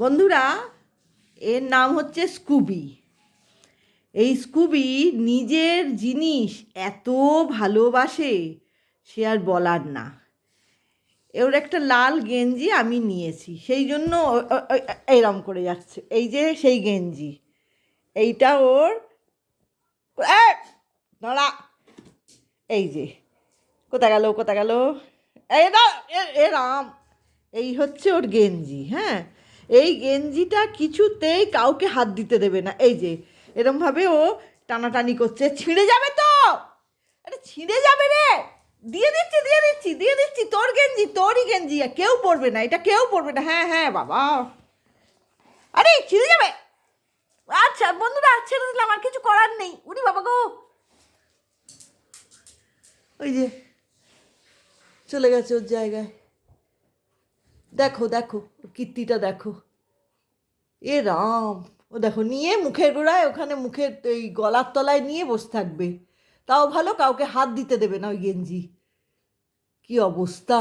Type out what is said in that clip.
বন্ধুরা, এর নাম হচ্ছে স্কুবি। এই স্কুবি নিজের জিনিস এত ভালোবাসে, সে আর বলার না। ওর একটা লাল গেঞ্জি আমি নিয়েছি, সেই জন্য এইরম করে যাচ্ছে। এই যে সেই গেঞ্জি, এইটা ওর। দাঁড়া, এই যে কোথায় গেল কোথায় গেল, এই না, এ রাম, এই হচ্ছে ওর গেঞ্জি। হ্যাঁ, এই গেঞ্জিটা কিছুতেই কাউকে হাত দিতে দেবে না। এই যে এরমভাবে ও টানাটানি করছে, ছিঁড়ে যাবে তো। আরে ছিঁড়ে যাবে রে, দিয়ে দিচ্ছি দিয়ে দিচ্ছি দিয়ে দিচ্ছি, তোর গেঞ্জি, তোরই গেঞ্জি, কেউ পরবে না, এটা কেউ পরবে না। হ্যাঁ হ্যাঁ বাবা, আরে ছিঁড়ে যাবে। আচ্ছা বন্ধুরা, ছেড়ে দিলাম, আর কিছু করার নেই। উনি বাবা গো, ওই যে চলে গেছে ওর জায়গায়। দেখো দেখো ওর কীর্তিটা দেখো। এ রাম, ও দেখো নিয়ে মুখের গোড়ায়, ওখানে মুখের এই গলার তলায় নিয়ে বসে থাকবে। তাও ভালো, কাউকে হাত দিতে দেবে না ওই গেঞ্জি। কি অবস্থা!